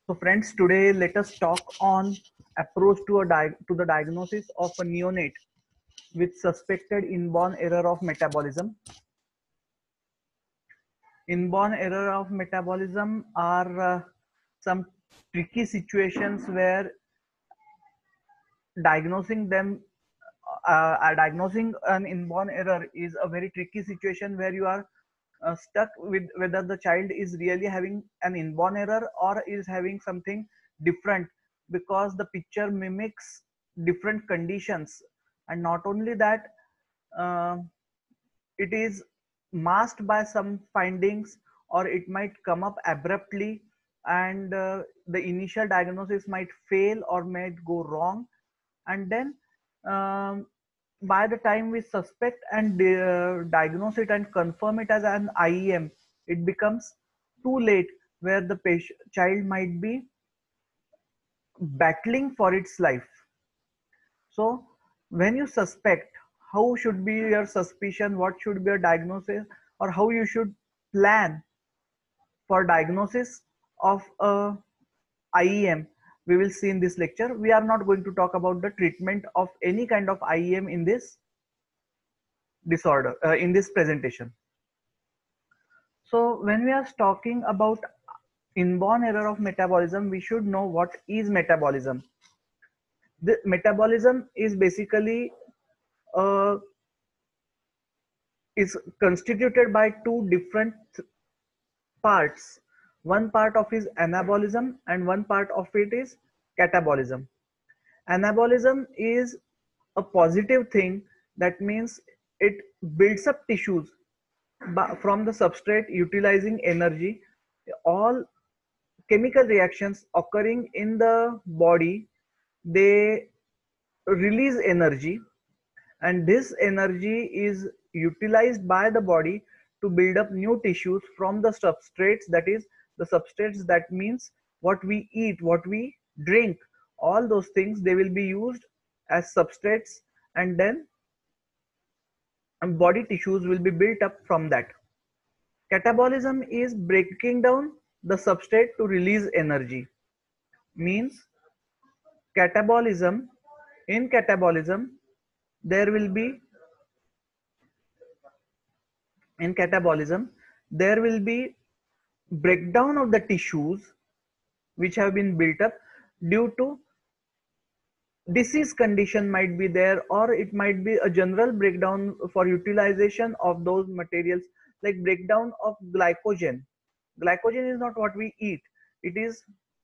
So friends, today let us talk on approach to to the diagnosis of a neonate with suspected inborn error of metabolism. Inborn error of metabolism are some tricky situations where diagnosing them diagnosing an inborn error is a very tricky situation where you are stuck with whether the child is really having an inborn error or is having something different, because the picture mimics different conditions. And not only that, uh, it is masked by some findings, or it might come up abruptly, and the initial diagnosis might fail or might go wrong. And then um, by the time we suspect and diagnose it and confirm it as an IEM, it becomes too late, where the child might be battling for its life. So when you suspect, how should be your suspicion, what should be your diagnosis, or how you should plan for diagnosis of a IEM, we will see in this lecture. We are not going to talk about the treatment of any kind of IEM in this disorder, in this presentation. So when we are talking about inborn error of metabolism, we should know what is metabolism. The metabolism is basically uh, is constituted by two different parts. One part of it is anabolism and one part of it is catabolism. Anabolism is a positive thing, that means it builds up tissues from the substrate utilizing energy. All chemical reactions occurring in the body, they release energy, and this energy is utilized by the body to build up new tissues from the substrates. That is, the substrates, that means what we eat, what we drink, all those things, they will be used as substrates, and then body tissues will be built up from that. Catabolism is breaking down the substrate to release energy. Means catabolism, in catabolism there will be in catabolism there will be breakdown of the tissues which have been built up due to disease condition might be there, or it might be a general breakdown for utilization of those materials, like breakdown of glycogen. Glycogen is not what we eat, it is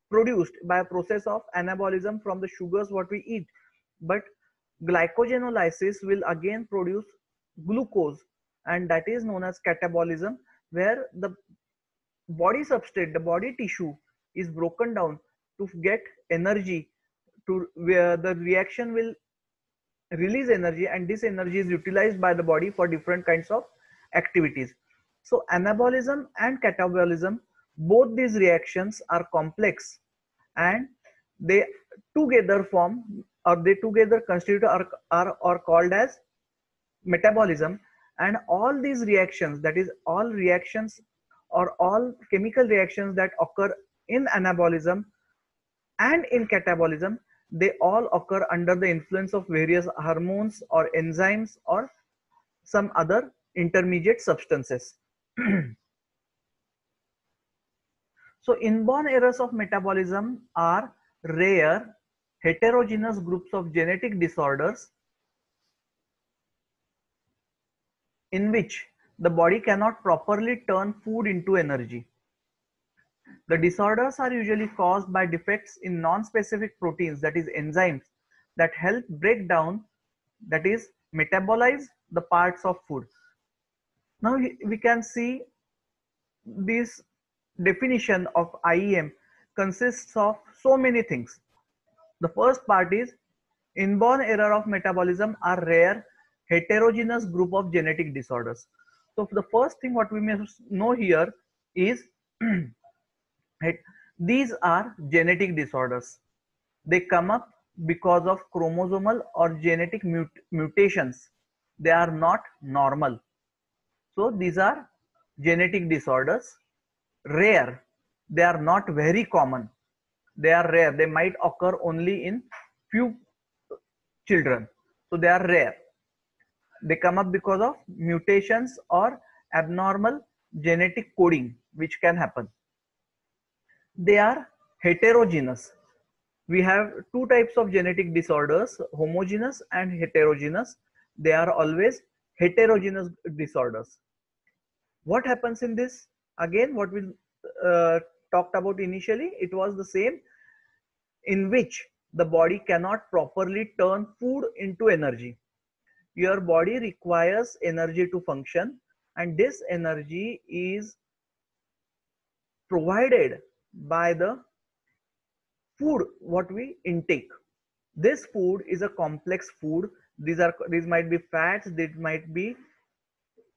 produced by a process of anabolism from the sugars what we eat. But glycogenolysis will again produce glucose, and that is known as catabolism, where the body substrate, the body tissue is broken down to get energy, to where the reaction will release energy, and this energy is utilized by the body for different kinds of activities. So anabolism and catabolism, both these reactions are complex, and they together form, or they together constitute, are called as metabolism. And all these reactions, that is all reactions or all chemical reactions that occur in anabolism and in catabolism, they all occur under the influence of various hormones or enzymes or some other intermediate substances. So inborn errors of metabolism are rare heterogeneous groups of genetic disorders in which the body cannot properly turn food into energy. The disorders are usually caused by defects in non-specific proteins, that is enzymes, that help break down, that is metabolize the parts of food. Now we can see this definition of IEM consists of so many things. The first part is inborn error of metabolism are rare heterogeneous group of genetic disorders. So the first thing what we must know here is right, these are genetic disorders. They come up because of chromosomal or genetic mutations. They are not normal. So these are genetic disorders, rare. They are not very common. They are rare. They might occur only in few children. So they are rare. They come up because of mutations or abnormal genetic coding which can happen. They are heterogeneous. We have two types of genetic disorders, homogeneous and heterogeneous. They are always heterogeneous disorders. What happens in this? Again, what we talked about initially, it was the same, in which the body cannot properly turn food into energy. Your body requires energy to function, and this energy is provided by the food what we intake. This food is a complex food. These might be fats, these might be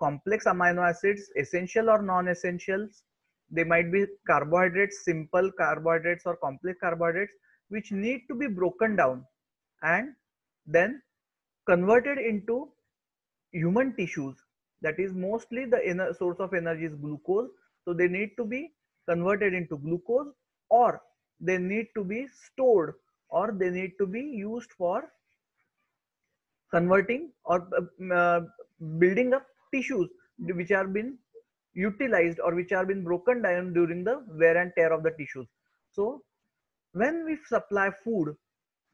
complex amino acids, essential or non-essentials. They might be carbohydrates, simple carbohydrates or complex carbohydrates, which need to be broken down and then converted into human tissues. That is mostly the inner source of energy is glucose. So they need to be converted into glucose, or they need to be stored, or they need to be used for converting or building up tissues which are been utilized or which are been broken down during the wear and tear of the tissues. So when we supply food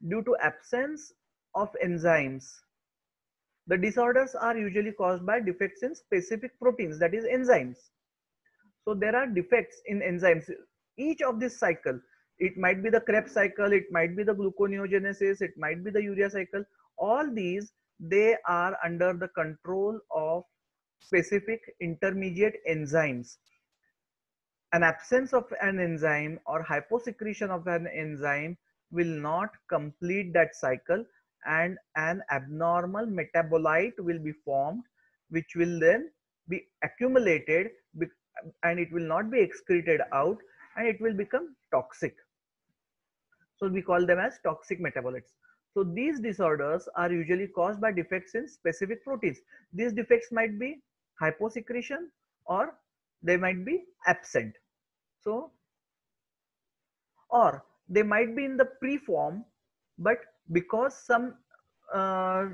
due to absence of enzymes, the disorders are usually caused by defects in specific proteins, that is enzymes. So there are defects in enzymes. Each of this cycle, it might be the Krebs cycle, it might be the gluconeogenesis, it might be the urea cycle. All these, they are under the control of specific intermediate enzymes. An absence of an enzyme or hyposecretion of an enzyme will not complete that cycle, and an abnormal metabolite will be formed, which will then be accumulated, and it will not be excreted out, and it will become toxic. So we call them as toxic metabolites. So these disorders are usually caused by defects in specific proteins. These defects might be hyposecretion, or they might be absent. So, or they might be in the pre-form, but because some uh,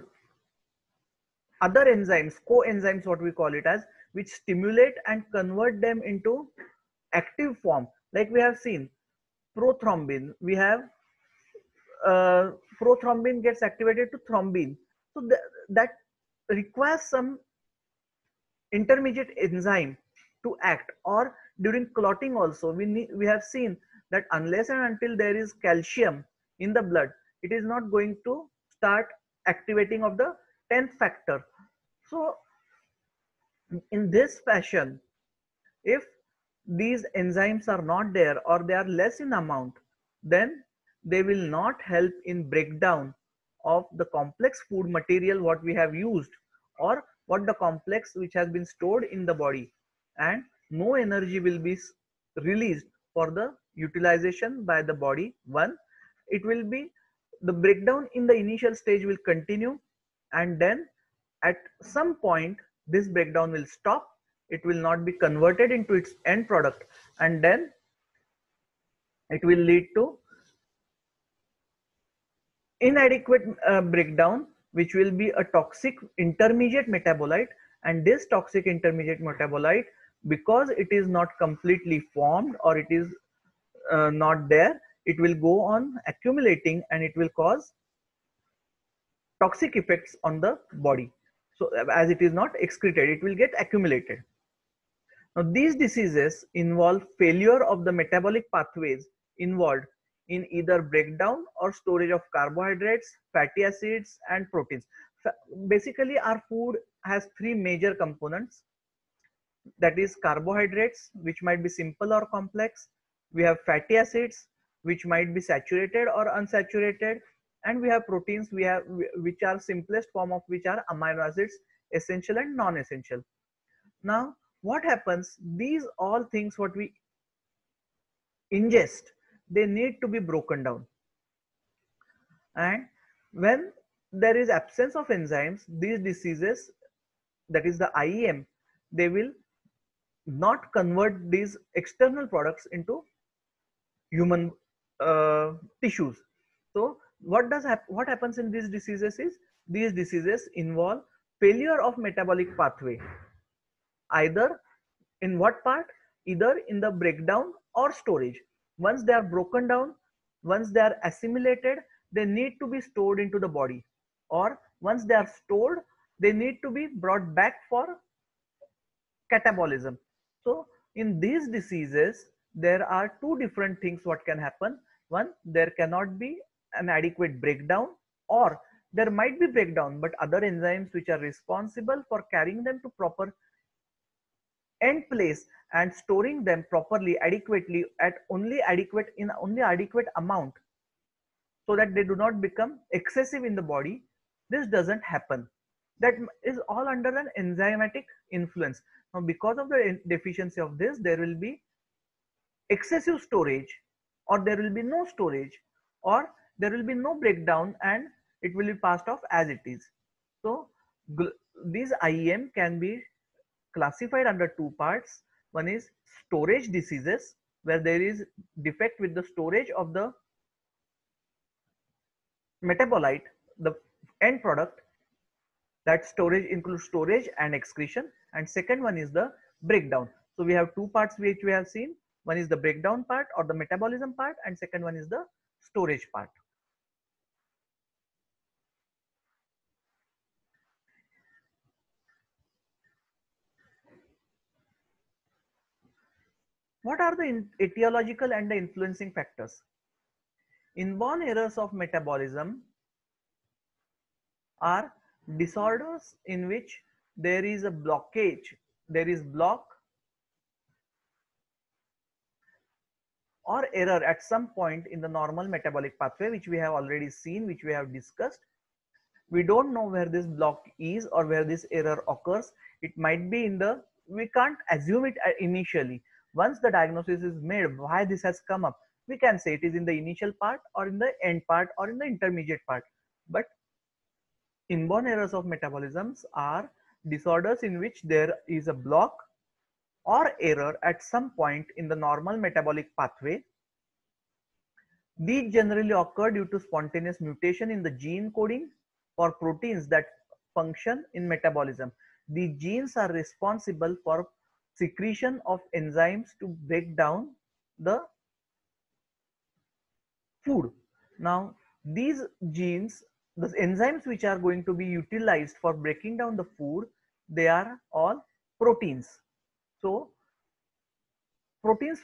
other enzymes, coenzymes what we call it as, which stimulate and convert them into active form. Like we have seen prothrombin, we have prothrombin gets activated to thrombin. So that requires some intermediate enzyme to act. Or during clotting also, we have seen that unless and until there is calcium in the blood, it is not going to start activating of the 10th factor. So in this fashion, if these enzymes are not there or they are less in amount, then they will not help in breakdown of the complex food material what we have used, or what the complex which has been stored in the body, and no energy will be released for the utilization by the body. One, it will be the breakdown in the initial stage will continue, and then at some point this breakdown will stop. It will not be converted into its end product, and then it will lead to inadequate breakdown, which will be a toxic intermediate metabolite. And this toxic intermediate metabolite, because it is not completely formed, or it is not there, it will go on accumulating, and it will cause toxic effects on the body. So as it is not excreted, it will get accumulated. Now, these diseases involve failure of the metabolic pathways involved in either breakdown or storage of carbohydrates, fatty acids, and proteins. Basically, our food has three major components. That is carbohydrates, which might be simple or complex. We have fatty acids, which might be saturated or unsaturated. And we have proteins, which are simplest form of which are amino acids, essential and non-essential. Now, what happens? These all things what we ingest, they need to be broken down. And when there is absence of enzymes, these diseases, that is the IEM, they will not convert these external products into human tissues. So what happens in these diseases is these diseases involve failure of metabolic pathway, either in what part, either in the breakdown or storage. Once they are broken down, once they are assimilated, they need to be stored into the body, or once they are stored, they need to be brought back for catabolism. So in these diseases, there are two different things what can happen. One, there cannot be an adequate breakdown, or there might be breakdown, but other enzymes which are responsible for carrying them to proper end place and storing them properly, adequately, at only adequate amount, so that they do not become excessive in the body. This doesn't happen. That is all under an enzymatic influence. Now, because of the deficiency of this, there will be excessive storage, or there will be no storage, or there will be no breakdown, and it will be passed off as it is. So these IEM can be classified under two parts. One is storage diseases, where there is defect with the storage of the metabolite, the end product. That storage includes storage and excretion. And second one is the breakdown. So we have two parts which we have seen. One is the breakdown part or the metabolism part, and second one is the storage part. What are the etiological and the influencing factors? Inborn errors of metabolism are disorders in which there is a blockage, there is block or error at some point in the normal metabolic pathway, which we have already seen, which we have discussed. We don't know where this block is or where this error occurs. It might be in the, we can't assume it initially. Once the diagnosis is made, why this has come up, we can say it is in the initial part or in the end part or in the intermediate part. But inborn errors of metabolisms are disorders in which there is a block or error at some point in the normal metabolic pathway. These generally occur due to spontaneous mutation in the gene coding for proteins that function in metabolism. The genes are responsible for secretion of enzymes to break down the food. Now, these genes, the enzymes which are going to be utilized for breaking down the food, they are all proteins. So, proteins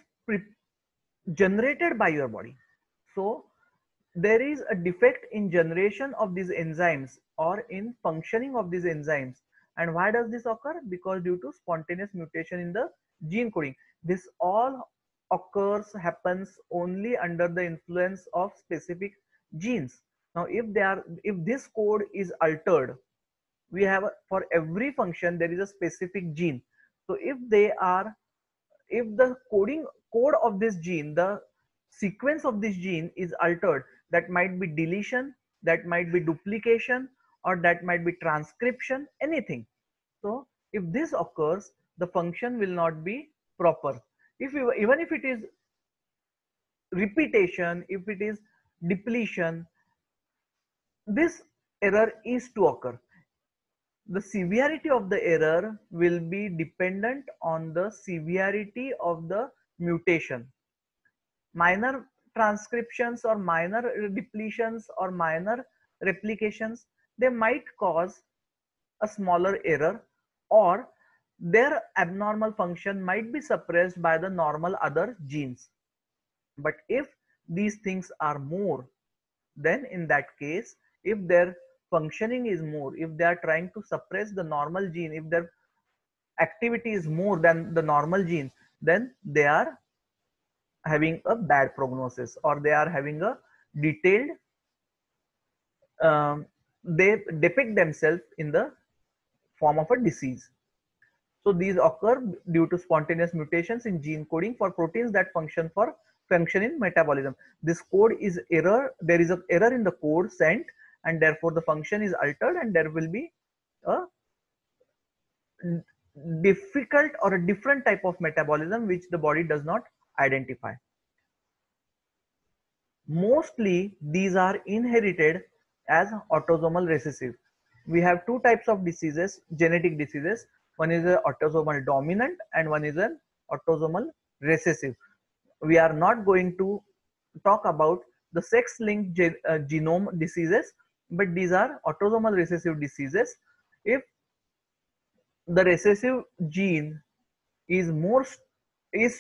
generated by your body. So, there is a defect in generation of these enzymes or in functioning of these enzymes. And why does this occur? Because due to spontaneous mutation in the gene coding. This all happens only under the influence of specific genes. Now, if this code is altered, we have for every function there is a specific gene. So if the code of this gene, the sequence of this gene is altered, that might be deletion, that might be duplication, or that might be transcription, anything. So if this occurs, the function will not be proper. Even if it is repetition, if it is depletion, this error is to occur. The severity of the error will be dependent on the severity of the mutation. Minor transcriptions or minor depletions or minor replications, they might cause a smaller error, or their abnormal function might be suppressed by the normal other genes. But if these things are more, then in that case, if their functioning is more, if they are trying to suppress the normal gene, if their activity is more than the normal gene, then they are having a bad prognosis, or they are having a detailed, they depict themselves in the form of a disease. So these occur due to spontaneous mutations in gene coding for proteins that function in metabolism. This code is error. There is an error in the code sent, and therefore the function is altered, and there will be a difficult or a different type of metabolism which the body does not identify. Mostly these are inherited as autosomal recessive. We have two types of diseases, genetic diseases. One is an autosomal dominant and one is an autosomal recessive. We are not going to talk about the sex-linked genome diseases, but these are autosomal recessive diseases. If the recessive gene is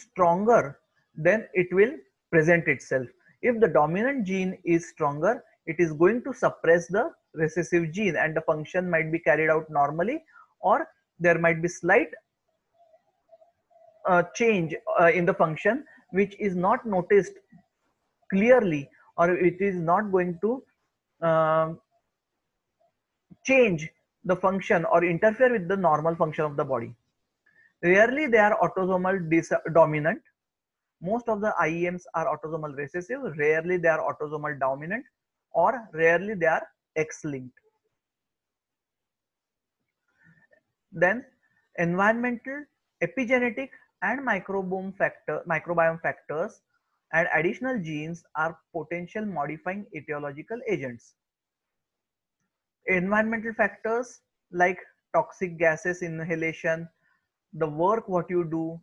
stronger, then it will present itself. If the dominant gene is stronger, it is going to suppress the recessive gene and the function might be carried out normally, or there might be slight change in the function which is not noticed clearly, or it is not going to uh, change the function or interfere with the normal function of the body. Rarely they are autosomal dominant. Most of the IEMs are autosomal recessive. Rarely they are autosomal dominant, or rarely they are X-linked. Then environmental, epigenetic and microbiome factors and additional genes are potential modifying etiological agents. Environmental factors like toxic gases inhalation, the work what you do,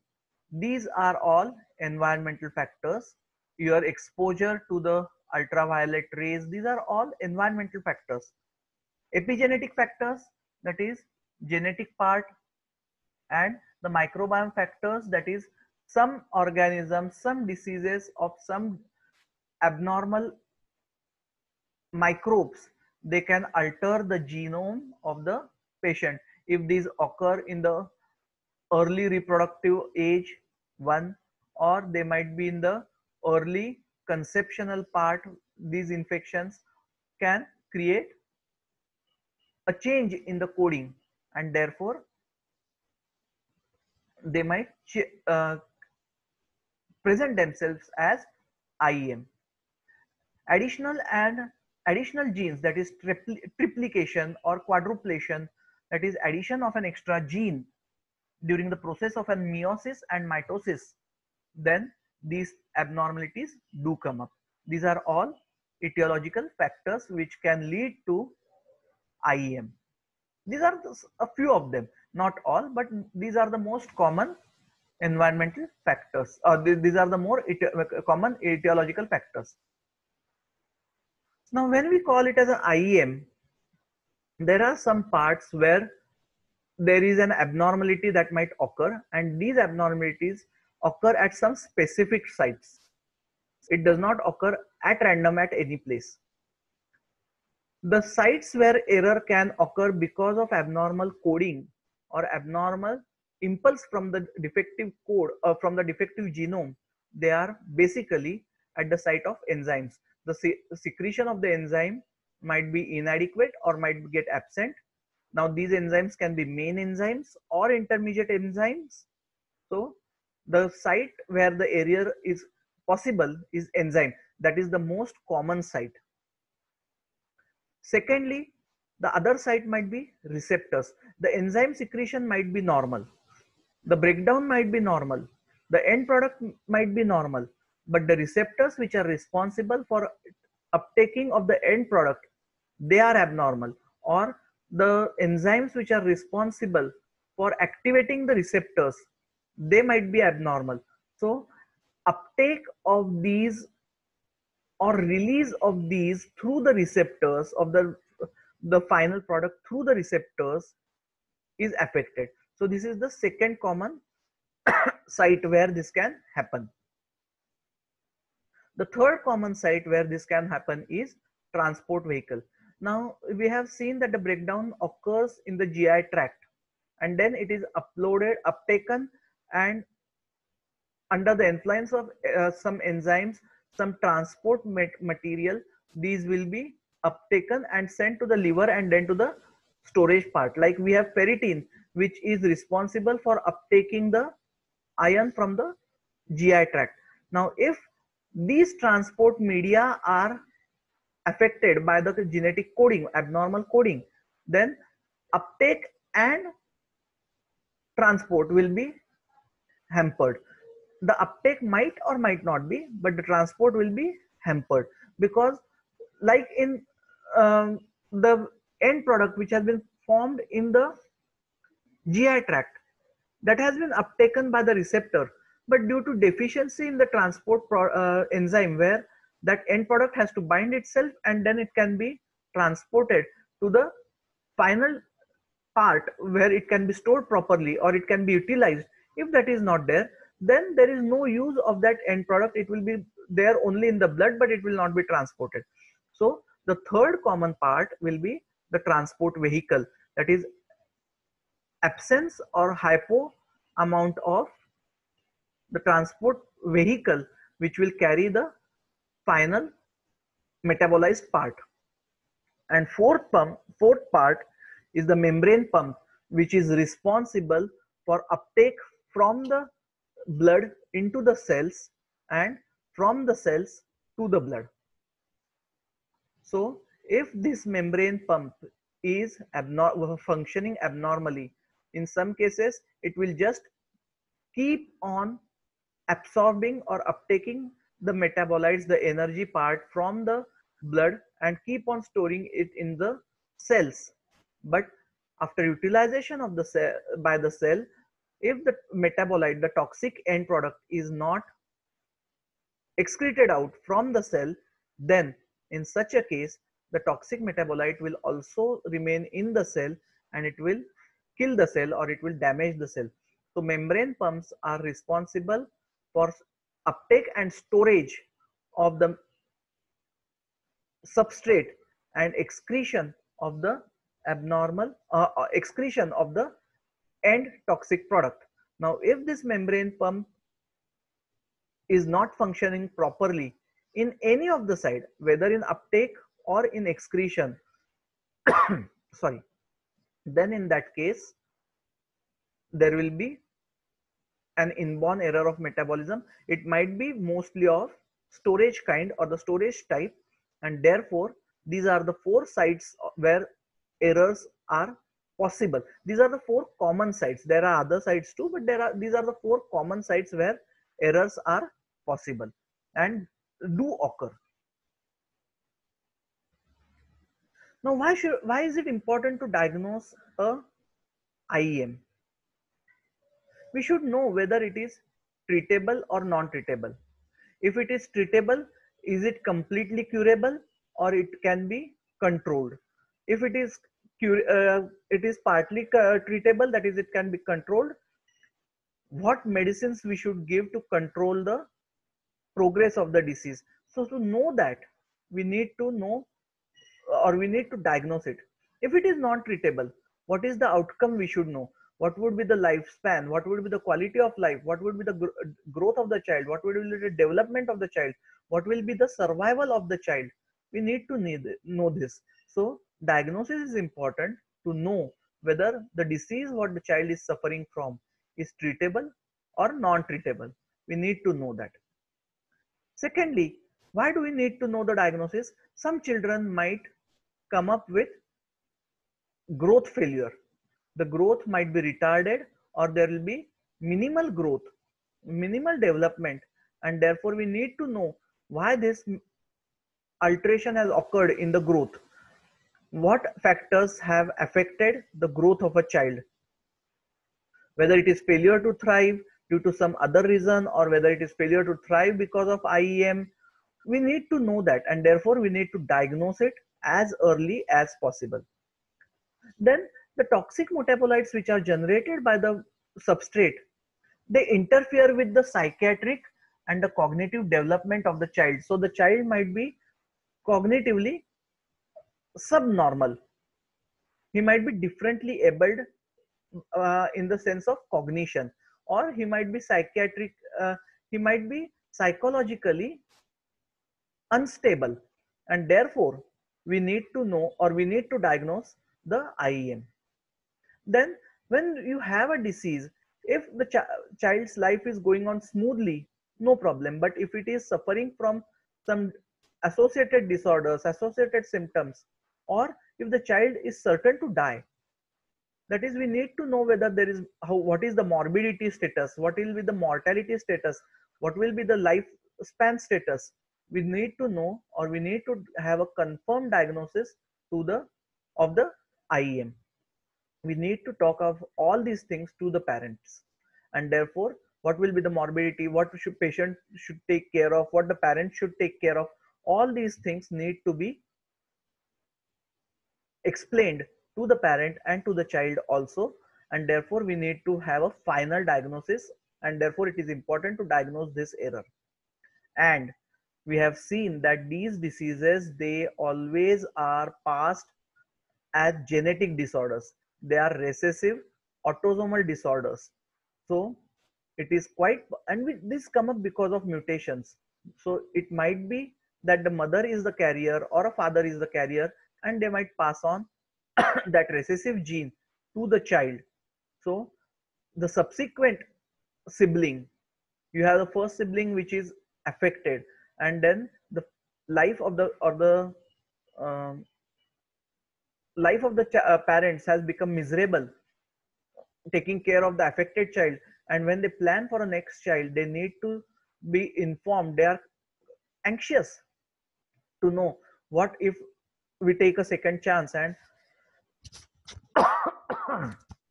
these are all environmental factors. Your exposure to the ultraviolet rays, these are all environmental factors. Epigenetic factors, that is genetic part, and the microbiome factors, that is some organisms, some diseases of some abnormal microbes, they can alter the genome of the patient. If these occur in the early reproductive age one, or they might be in the early conceptional part, these infections can create a change in the coding, and therefore they might present themselves as IEM. Additional genes, that is triplication or quadruplation, that is addition of an extra gene during the process of an meiosis and mitosis, then these abnormalities do come up. These are all etiological factors which can lead to IEM. These are a few of them, not all, but these are the most common environmental factors, or these are the more common etiological factors. Now, when we call it as an IEM, there are some parts where there is an abnormality that might occur, and these abnormalities occur at some specific sites. It does not occur at random at any place. The sites where error can occur because of abnormal coding or abnormal impulse from the defective code or from the defective genome, they are basically at the site of enzymes. The secretion of the enzyme might be inadequate or might get absent. Now these enzymes can be main enzymes or intermediate enzymes. So the site where the error is possible is enzyme. That is the most common site. Secondly, the other site might be receptors. The enzyme secretion might be normal. The breakdown might be normal. The end product might be normal. But the receptors which are responsible for uptaking of the end product, they are abnormal. Or the enzymes which are responsible for activating the receptors, they might be abnormal. So uptake of these or release of these through the receptors of the final product through the receptors is affected. So this is the second common site where this can happen. The third common site where this can happen is transport vehicle. Now we have seen that the breakdown occurs in the GI tract, and then it is uptaken, and under the influence of some enzymes, some transport material, these will be uptaken and sent to the liver and then to the storage part. Like we have ferritin, which is responsible for uptaking the iron from the GI tract. Now, if these transport media are affected by the genetic coding, abnormal coding, then uptake and transport will be hampered. The uptake might or might not be, but the transport will be hampered, because like in the end product which has been formed in the GI tract, that has been uptaken by the receptor, but due to deficiency in the transport enzyme, where that end product has to bind itself and then it can be transported to the final part where it can be stored properly or it can be utilized. If that is not there, then there is no use of that end product. It will be there only in the blood, but it will not be transported. So the third common part will be the transport vehicle, that is absence or hypo amount of the transport vehicle which will carry the final metabolized part. And fourth part is the membrane pump, which is responsible for uptake from the blood into the cells and from the cells to the blood. So if this membrane pump is functioning abnormally, in some cases it will just keep on absorbing or uptaking the metabolites, the energy part from the blood, and keep on storing it in the cells. But after utilization of the cell by the cell, if the metabolite, the toxic end product, is not excreted out from the cell, then in such a case the toxic metabolite will also remain in the cell and it will kill the cell or it will damage the cell. So membrane pumps are responsible for uptake and storage of the substrate and excretion of the abnormal excretion of the end toxic product. Now if this membrane pump is not functioning properly in any of the side, whether in uptake or in excretion, sorry, then in that case there will be an inborn error of metabolism. It might be mostly of storage kind or the storage type, and therefore these are the four sites where errors are possible. These are the four common sites. There are other sites too, but these are the four common sites where errors are possible and do occur. Now why is it important to diagnose a IEM? We should know whether it is treatable or non-treatable. If it is treatable, is it completely curable or it can be controlled? If it is partly treatable, that is it can be controlled, what medicines we should give to control the progress of the disease? So to know that, we need to know or we need to diagnose it. If it is not treatable, what is the outcome we should know? What would be the lifespan? What would be the quality of life? What would be the growth of the child? What would be the development of the child? What will be the survival of the child? We need to know this. So diagnosis is important to know whether the disease what the child is suffering from is treatable or non-treatable. We need to know that. Secondly, why do we need to know the diagnosis? Some children might come up with growth failure. The growth might be retarded or there will be minimal growth, minimal development, and therefore we need to know why this alteration has occurred in the growth. What factors have affected the growth of a child? Whether it is failure to thrive due to some other reason or whether it is failure to thrive because of IEM, we need to know that, and therefore we need to diagnose it as early as possible. Then the toxic metabolites which are generated by the substrate, they interfere with the psychiatric and the cognitive development of the child. So the child might be cognitively subnormal. He might be differently abled in the sense of cognition, or he might be he might be psychologically unstable, and therefore we need to know or we need to diagnose the IEM. Then when you have a disease, if the child's life is going on smoothly, no problem. But if it is suffering from some associated disorders, associated symptoms, or if the child is certain to die, that is, we need to know whether there is what is the morbidity status, what will be the mortality status, what will be the lifespan status. we need to know, or we need to have a confirmed diagnosis to the of the IEM. We need to talk of all these things to the parents, and therefore what will be the morbidity, what should patient should take care of, what the parent should take care of, all these things need to be explained to the parent and to the child also, and therefore we need to have a final diagnosis, and therefore it is important to diagnose this error. And we have seen that these diseases, they always are passed as genetic disorders. They are recessive autosomal disorders. So it is quite, and this come up because of mutations. So it might be that the mother is the carrier or a father is the carrier, and they might pass on that recessive gene to the child. So the subsequent sibling, you have the first sibling which is affected, and then the life of the um, life of the parents has become miserable taking care of the affected child, and when they plan for a next child, they need to be informed. They are anxious to know what if we take a second chance, and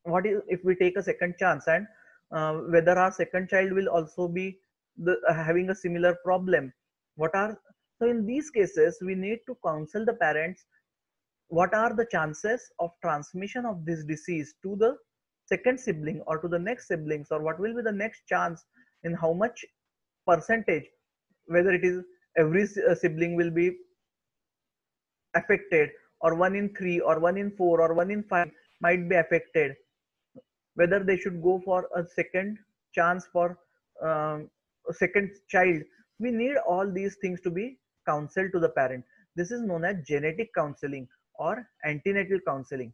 what if we take a second chance, and whether our second child will also be having a similar problem. What are, so in these cases we need to counsel the parents what are the chances of transmission of this disease to the second sibling or to the next siblings, or what will be the next chance, in how much percentage, whether it is every sibling will be affected, or 1 in 3 or 1 in 4 or 1 in 5 might be affected, whether they should go for a second chance for a second child. We need all these things to be counseled to the parent. This is known as genetic counseling or antenatal counseling.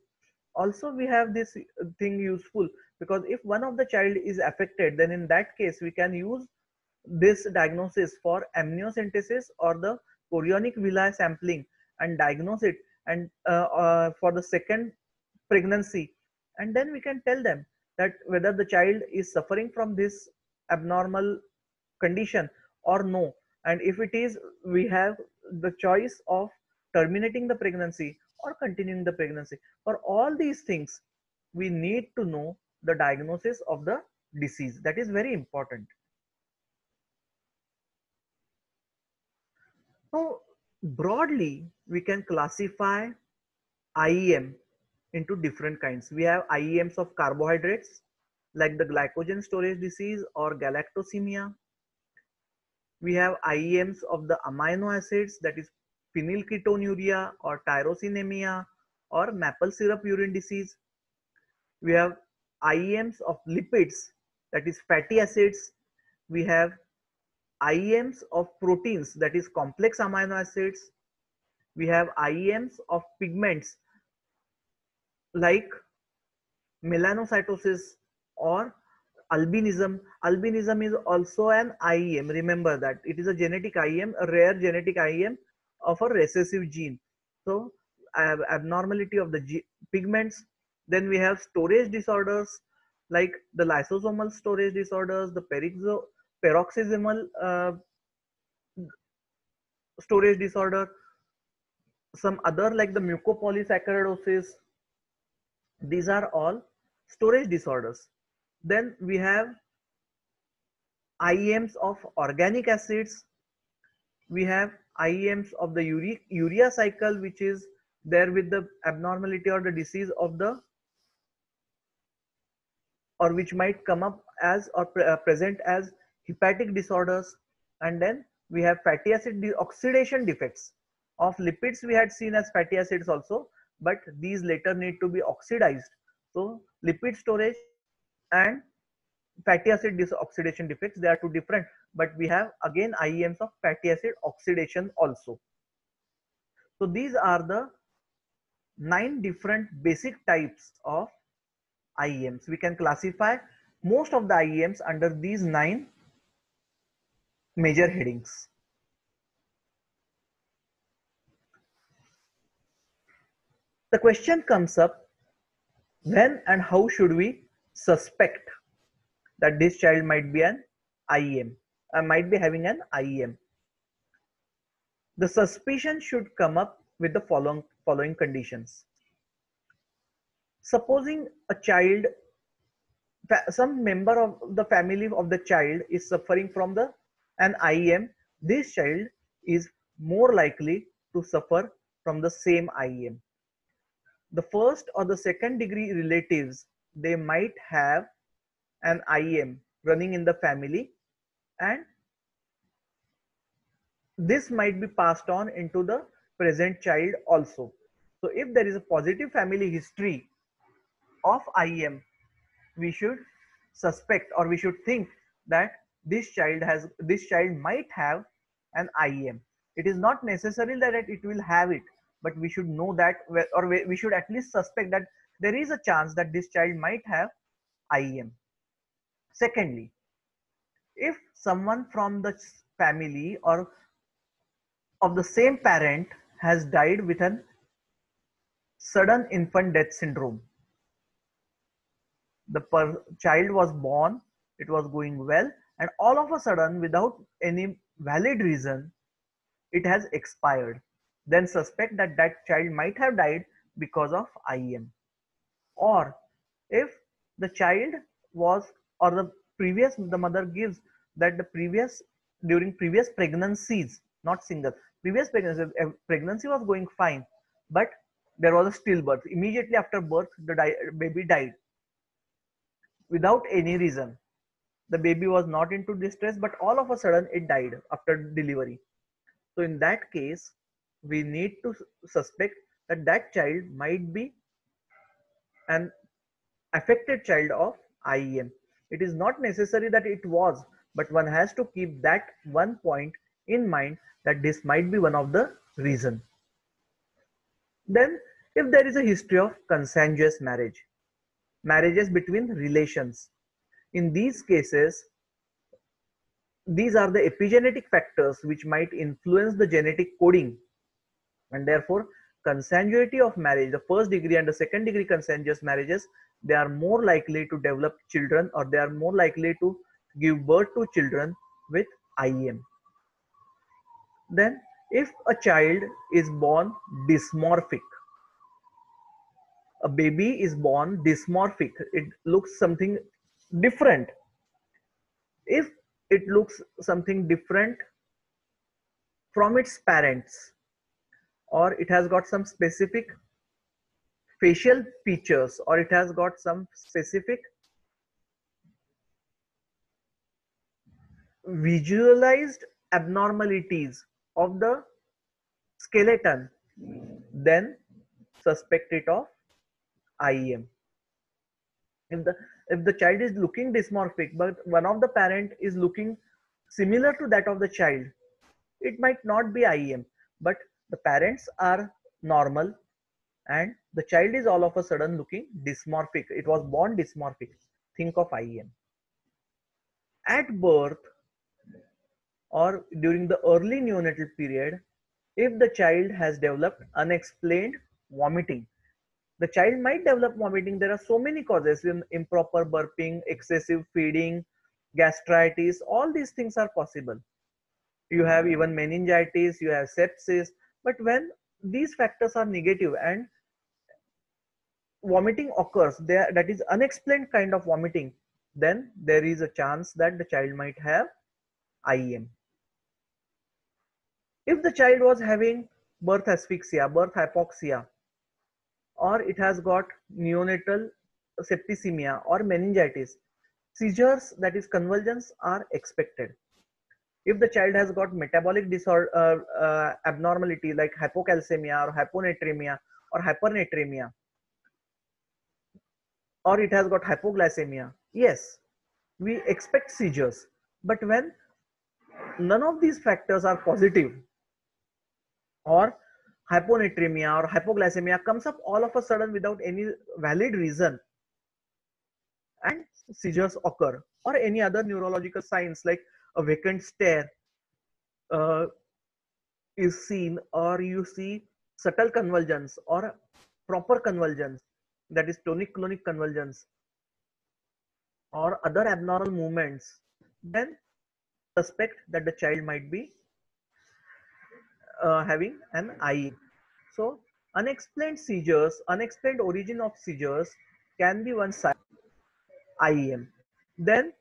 Also we have this thing useful, because if one of the child is affected, then in that case we can use this diagnosis for amniocentesis or the chorionic villi sampling and diagnose it, and for the second pregnancy, and then we can tell them that whether the child is suffering from this abnormal condition or no, and if it is, we have the choice of terminating the pregnancy or continuing the pregnancy. For all these things we need to know the diagnosis of the disease. That is very important. So broadly we can classify IEM into different kinds. We have IEMs of carbohydrates like the glycogen storage disease or galactosemia. We have IEMs of the amino acids, that is phenylketonuria or tyrosinemia or maple syrup urine disease. We have IEMs of lipids, that is fatty acids. We have IEMs of proteins, that is complex amino acids. We have IEMs of pigments like melanocytosis or albinism. Albinism is also an IEM. Remember that it is a genetic IEM, a rare genetic IEM of a recessive gene. So abnormality of the pigments. Then we have storage disorders like the lysosomal storage disorders, the peroxisomal storage disorder, some other like the mucopolysaccharidosis. These are all storage disorders. Then we have IEMs of organic acids. We have IEMs of the urea cycle, which is there with the abnormality or the disease of the, or which might come up as or present as hepatic disorders. And then we have fatty acid oxidation defects of lipids. We had seen as fatty acids also, but these later need to be oxidized. So lipid storage and fatty acid oxidation defects, they are two different, but we have again IEMs of fatty acid oxidation also. So these are the 9 different basic types of IEMs. We can classify most of the IEMs under these 9 major headings. The question comes up, when and how should we suspect that this child might be an IEM, might be having an IEM? The suspicion should come up with the following conditions. Supposing a child, some member of the family of the child is suffering from an IEM, this child is more likely to suffer from the same IEM. The first or the second degree relatives, they might have an IEM running in the family, and this might be passed on into the present child also. So if there is a positive family history of IEM, we should suspect or we should think that this child might have an IEM. It is not necessary that it will have it, but we should know that, or we should at least suspect that there is a chance that this child might have IEM. Secondly, if someone from the family or of the same parent has died with an sudden infant death syndrome, the child was born, it was going well, and all of a sudden, without any valid reason, it has expired, then suspect that that child might have died because of IEM. Or if the child was, or the mother gives that during previous pregnancies, not single, previous pregnancy was going fine, but there was a stillbirth. Immediately after birth, the baby died without any reason. The baby was not into distress, but all of a sudden it died after delivery. So in that case, we need to suspect that that child might be an affected child of IEM. It is not necessary that it was, but one has to keep that one point in mind, that this might be one of the reason. Then, if there is a history of consanguineous marriage, marriages between relations, in these cases, these are the epigenetic factors which might influence the genetic coding, and therefore consanguinity of marriage, the first degree and the second degree consanguineous marriages, they are more likely to develop children, or they are more likely to give birth to children with IEM. Then if a child is born dysmorphic, a baby is born dysmorphic, it looks something different. If it looks something different from its parents, or it has got some specific facial features, or it has got some specific visualized abnormalities of the skeleton, then suspect it of IEM. If the child is looking dysmorphic, but one of the parent is looking similar to that of the child, it might not be IEM, but the parents are normal and the child is all of a sudden looking dysmorphic. It was born dysmorphic. Think of IEM. At birth or during the early neonatal period, if the child has developed unexplained vomiting, the child might develop vomiting. There are so many causes: improper burping, excessive feeding, gastritis, all these things are possible. You have even meningitis, you have sepsis. But when these factors are negative and vomiting occurs, there, that is unexplained kind of vomiting, then there is a chance that the child might have IEM. If the child was having birth asphyxia, birth hypoxia, or it has got neonatal septicemia or meningitis, seizures, that is convulsions, are expected. If the child has got metabolic disorder, abnormality like hypocalcemia or hyponatremia or hypernatremia, or it has got hypoglycemia, yes, we expect seizures. But when none of these factors are positive, or hyponatremia or hypoglycemia comes up all of a sudden without any valid reason, and seizures occur, or any other neurological signs like a vacant stare uh, is seen, or you see subtle convulsions or proper convulsions, that is tonic clonic convulsions, or other abnormal movements, then suspect that the child might be having an IEM. So unexplained seizures, unexplained origin of seizures can be one side IEM. Then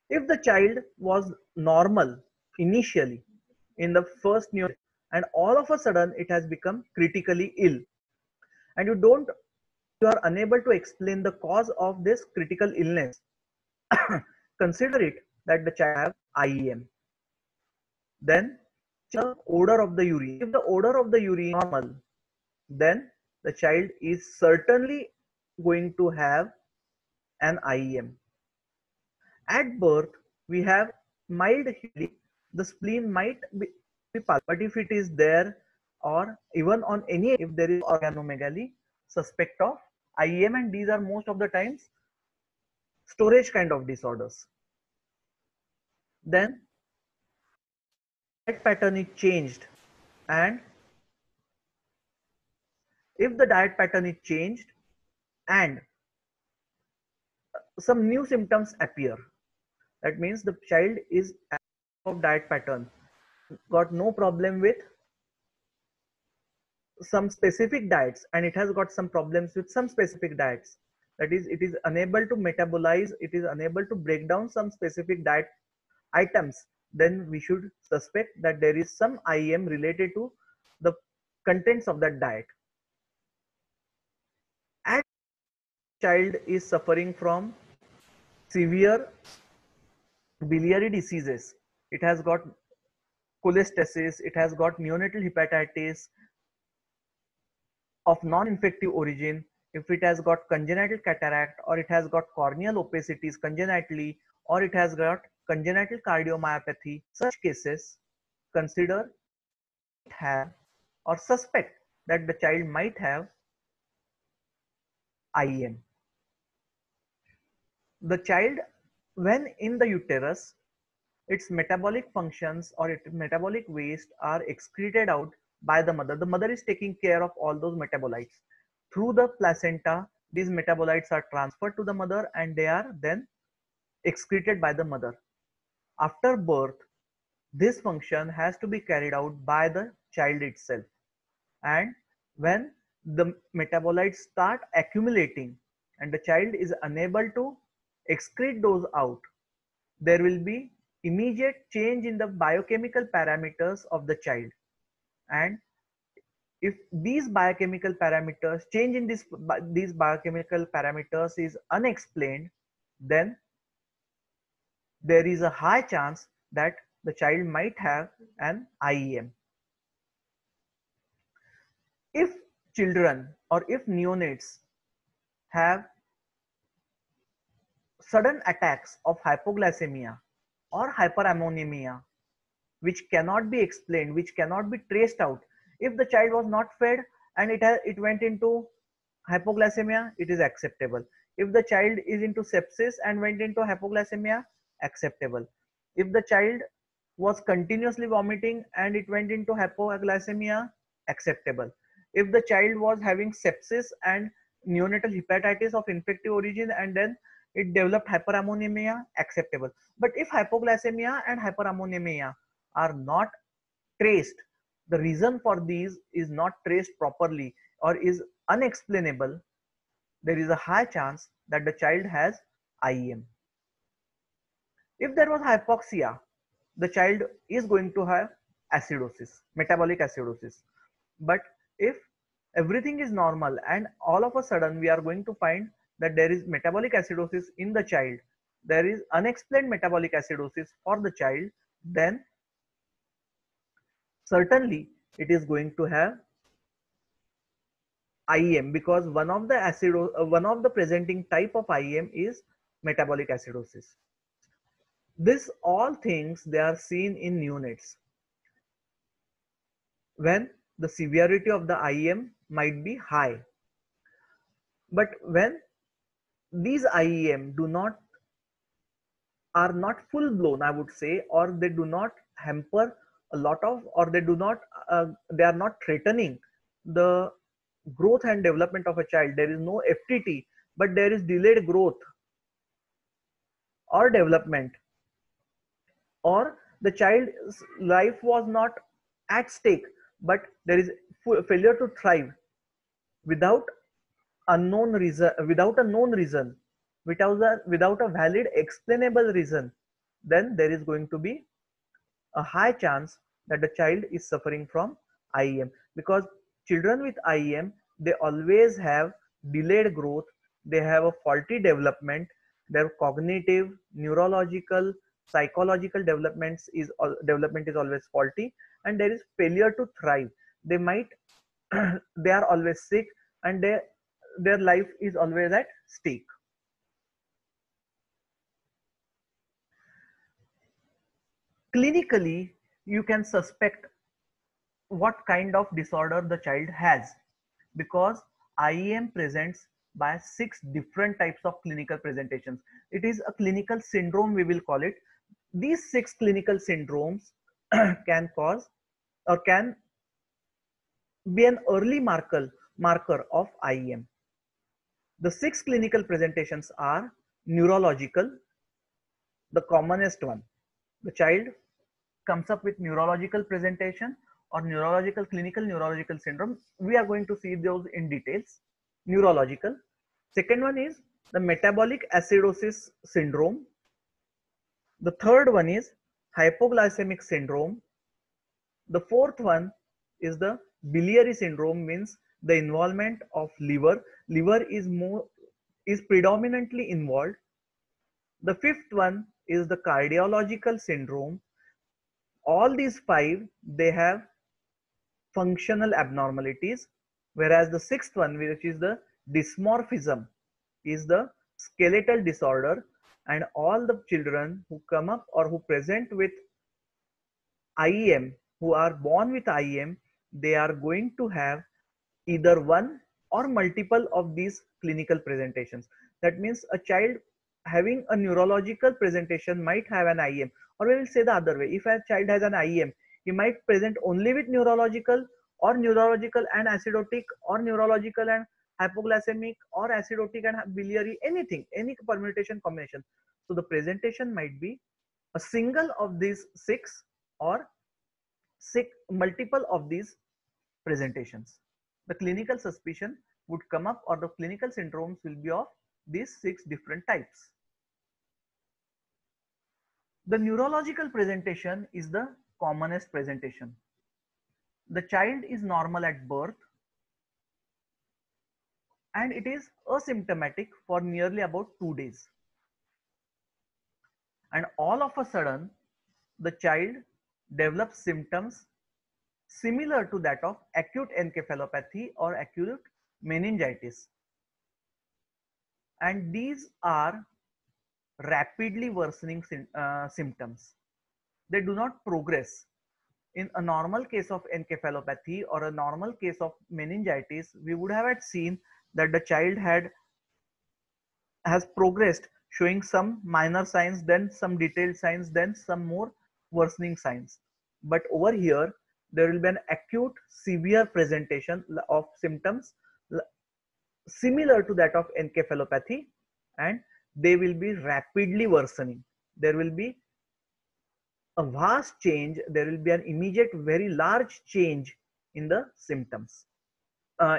if the child was normal initially in the first new and all of a sudden it has become critically ill and you are unable to explain the cause of this critical illness, consider it that the child have IEM. Then the odor of the urine. If the odor of the urine is normal, then the child is certainly going to have an IEM. At birth, we have mild healing. The spleen might be palpable, but if it is there or even on any, if there is organomegaly, suspect of IEM, and these are most of the times storage kind of disorders. Then diet pattern is changed, and if the diet pattern is changed and some new symptoms appear, that means the child is of diet pattern, got no problem with some specific diets and it has got some problems with some specific diets, that is it is unable to metabolize, it is unable to break down some specific diet items, then we should suspect that there is some IEM related to the contents of that diet. And child is suffering from severe biliary diseases, it has got cholestasis, it has got neonatal hepatitis of non-infective origin, if it has got congenital cataract or it has got corneal opacities congenitally or it has got congenital cardiomyopathy, such cases consider have or suspect that the child might have IEM. The child, when in the uterus, its metabolic functions or its metabolic waste are excreted out by the mother. The mother is taking care of all those metabolites. Through the placenta, these metabolites are transferred to the mother and they are then excreted by the mother. After birth, this function has to be carried out by the child itself. And when the metabolites start accumulating and the child is unable to excrete those out, there will be immediate change in the biochemical parameters of the child. And if these biochemical parameters change in these biochemical parameters is unexplained, then there is a high chance that the child might have an IEM. If children or if neonates have sudden attacks of hypoglycemia or hyperammonemia, which cannot be explained, which cannot be traced out, if the child was not fed and it went into hypoglycemia, it is acceptable. If the child is into sepsis and went into hypoglycemia, acceptable. If the child was continuously vomiting and it went into hypoglycemia, acceptable. If the child was having sepsis and neonatal hepatitis of infective origin and then it developed hyperammonemia, acceptable. But if hypoglycemia and hyperammonemia are not traced, the reason for these is not traced properly or is unexplainable, there is a high chance that the child has IEM. If there was hypoxia, the child is going to have acidosis, metabolic acidosis. But if everything is normal and all of a sudden we are going to find that there is metabolic acidosis in the child, there is unexplained metabolic acidosis for the child, then certainly it is going to have IEM, because one of the presenting type of IEM is metabolic acidosis. This all things they are seen in neonates when the severity of the IEM might be high. But when these IEM are not full blown, I would say, or they do not hamper a lot of, or they are not threatening the growth and development of a child. There is no FTT, but there is delayed growth or development, or the child's life was not at stake, but there is failure to thrive without unknown reason, without a known reason, without a valid explainable reason, then there is going to be a high chance that the child is suffering from IEM, because children with IEM, they always have delayed growth, they have a faulty development, their cognitive, neurological, psychological development is always faulty, and there is failure to thrive. They might they are always sick, and their life is always at stake. Clinically, you can suspect what kind of disorder the child has, because IEM presents by 6 different types of clinical presentations. It is a clinical syndrome, we will call it. These 6 clinical syndromes can cause or can be an early marker of IEM. The 6 clinical presentations are neurological, the commonest one. The child comes up with neurological presentation or clinical neurological syndrome. We are going to see those in details. Neurological. Second one is the metabolic acidosis syndrome. The third one is hypoglycemic syndrome. The fourth one is the biliary syndrome, means the involvement of liver. Liver is predominantly involved. The fifth one is the cardiological syndrome. All these 5, they have functional abnormalities, whereas the sixth one, which is the dysmorphism, is the skeletal disorder, and all the children who come up or who present with IEM, who are born with IEM, they are going to have either one or multiple of these clinical presentations. That means a child having a neurological presentation might have an IEM, or we will say the other way. If a child has an IEM, he might present only with neurological and acidotic, or neurological and hypoglycemic, or acidotic and biliary, anything, any permutation combination. So the presentation might be a single of these 6 or multiple of these presentations. The clinical suspicion would come up, or the clinical syndromes will be of these 6 different types. The neurological presentation is the commonest presentation. The child is normal at birth, and it is asymptomatic for nearly about 2 days. And all of a sudden, the child develops symptoms similar to that of acute encephalopathy or acute meningitis. And these are rapidly worsening symptoms. They do not progress. In a normal case of encephalopathy or a normal case of meningitis, we would have seen that the child has progressed, showing some minor signs, then some detailed signs, then some more worsening signs. But over here, there will be an acute severe presentation of symptoms similar to that of encephalopathy, and they will be rapidly worsening. There will be a vast change, there will be an immediate, very large change in the symptoms,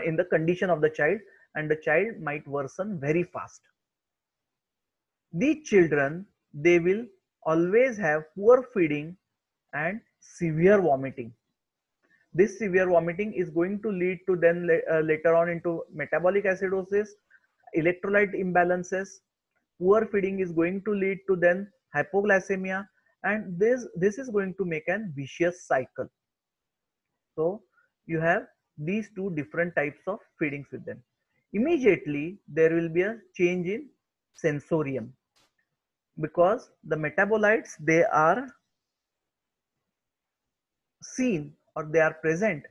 in the condition of the child, and the child might worsen very fast. These children, they will always have poor feeding and severe vomiting. This severe vomiting is going to lead to then later on into metabolic acidosis, electrolyte imbalances. Poor feeding is going to lead to then hypoglycemia, and this is going to make an vicious cycle. So you have these 2 different types of feedings with them. Immediately there will be a change in sensorium, because the metabolites, they are seen or they are present,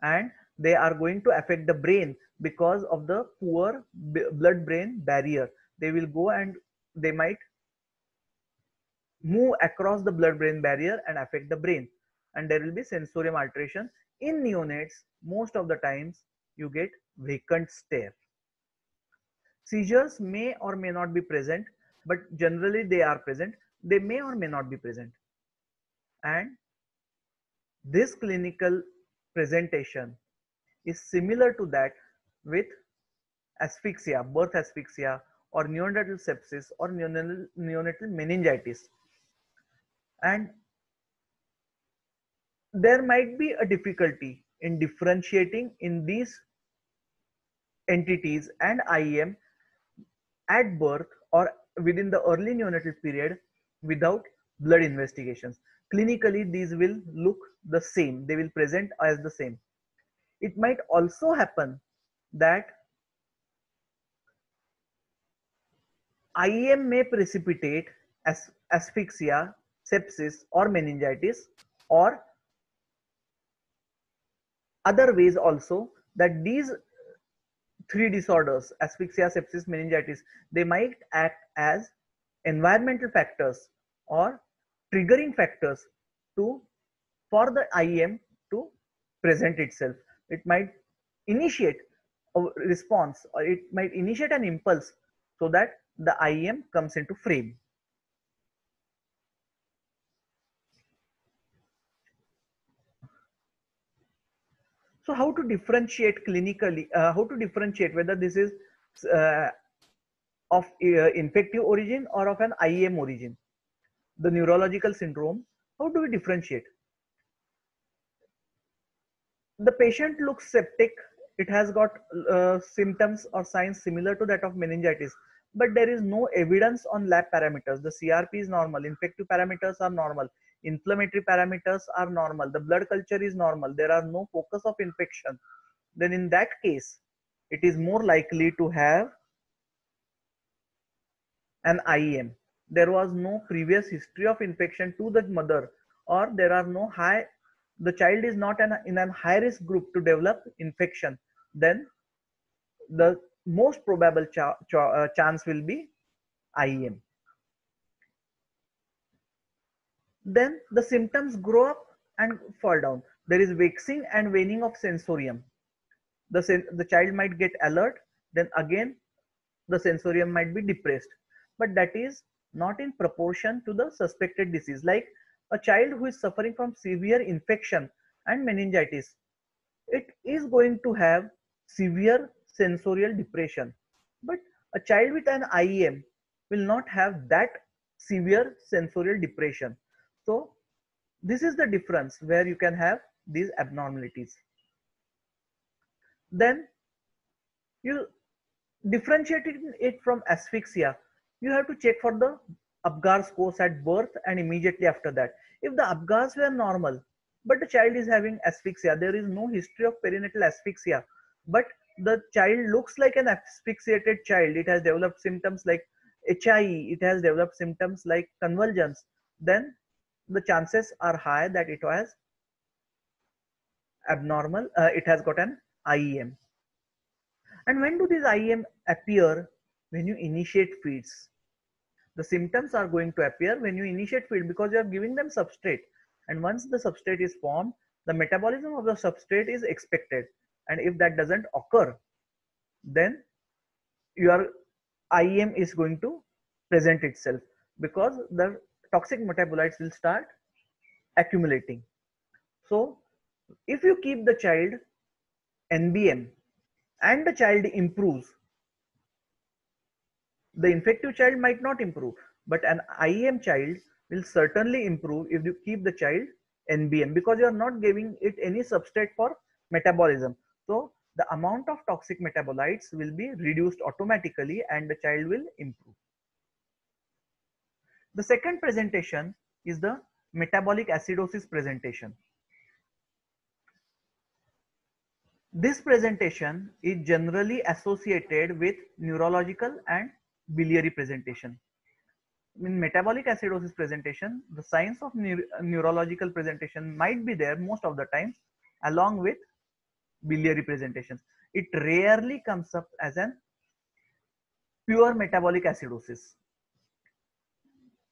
and they are going to affect the brain because of the poor blood brain barrier. They will go and they might move across the blood brain barrier and affect the brain, and there will be sensorium alteration. In neonates, most of the times you get vacant stare. Seizures may or may not be present, but generally they are present. They may or may not be present, and This clinical presentation is similar to that with asphyxia, birth asphyxia, or neonatal sepsis or neonatal meningitis. And there might be a difficulty in differentiating in these entities and IEM at birth or within the early neonatal period without blood investigations. Clinically, these will look the same, they will present as the same. It might also happen that IEM may precipitate asphyxia, sepsis, or meningitis, or other ways also, that these three disorders, asphyxia, sepsis, meningitis, they might act as environmental factors or triggering factors to for the IEM to present itself. It might initiate a response, or it might initiate an impulse so that the IEM comes into frame. So how to differentiate clinically, how to differentiate whether this is uh, of infective origin or of an IEM origin? The neurological syndrome, how do we differentiate? The patient looks septic, it has got symptoms or signs similar to that of meningitis, but there is no evidence on lab parameters. The CRP is normal, infective parameters are normal, inflammatory parameters are normal, the blood culture is normal, there are no focus of infection. Then in that case, it is more likely to have an IEM. There was no previous history of infection to the mother, or there are no high, the child is not in a high risk group to develop infection. Then the most probable chance will be IEM. Then the symptoms grow up and fall down. There is waxing and waning of sensorium. The child might get alert, then again the sensorium might be depressed, but that is not in proportion to the suspected disease. Like a child who is suffering from severe infection and meningitis, it is going to have severe sensorial depression, but a child with an IEM will not have that severe sensorial depression. So this is the difference where you can have these abnormalities. Then you differentiating it from asphyxia, you have to check for the Apgar scores at birth and immediately after that. If the Apgars were normal, but the child is having asphyxia, there is no history of perinatal asphyxia, but the child looks like an asphyxiated child, it has developed symptoms like HIE, it has developed symptoms like convulsions, then the chances are high that it was abnormal, it has got an IEM. And when do these IEM appear? When you initiate feeds. The symptoms are going to appear when you initiate feed because you are giving them substrate. And once the substrate is formed, the metabolism of the substrate is expected. And if that doesn't occur, then your IEM is going to present itself because the toxic metabolites will start accumulating. So if you keep the child NBM and the child improves, the infective child might not improve, but an IEM child will certainly improve if you keep the child NBM because you are not giving it any substrate for metabolism. So the amount of toxic metabolites will be reduced automatically and the child will improve. The second presentation is the metabolic acidosis presentation. This presentation is generally associated with neurological and biliary presentation. In metabolic acidosis presentation, the signs of neurological presentation might be there most of the times along with biliary presentations. It rarely comes up as an pure metabolic acidosis.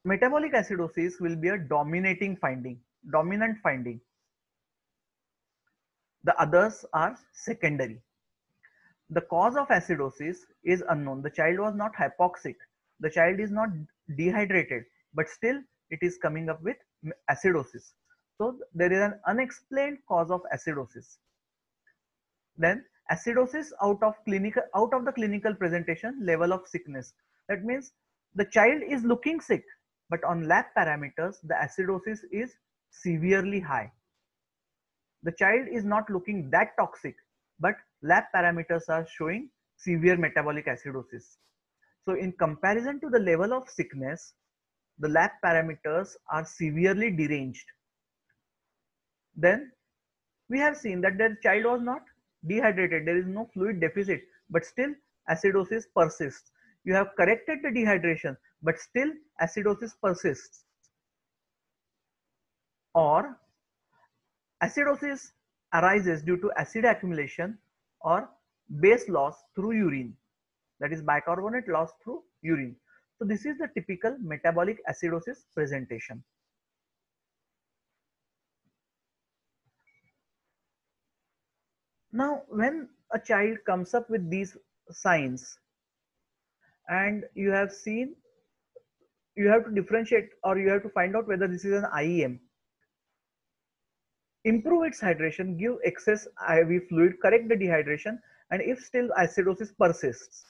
Metabolic acidosis will be a dominant finding. The others are secondary. The cause of acidosis is unknown. The child was not hypoxic. The child is not dehydrated, but still it is coming up with acidosis. So there is an unexplained cause of acidosis. Then acidosis out of the clinical presentation level of sickness. That means the child is looking sick, but on lab parameters the acidosis is severely high. The child is not looking that toxic, but lab parameters are showing severe metabolic acidosis. So in comparison to the level of sickness, the lab parameters are severely deranged. Then we have seen that the child was not dehydrated, there is no fluid deficit, but still acidosis persists. You have corrected the dehydration, but still acidosis persists. Or acidosis arises due to acid accumulation or base loss through urine, that is bicarbonate loss through urine. So this is the typical metabolic acidosis presentation. Now, when a child comes up with these signs, and you have seen, you have to differentiate or you have to find out whether this is an IEM. Improve its hydration, give excess IV fluid, correct the dehydration, and if still acidosis persists,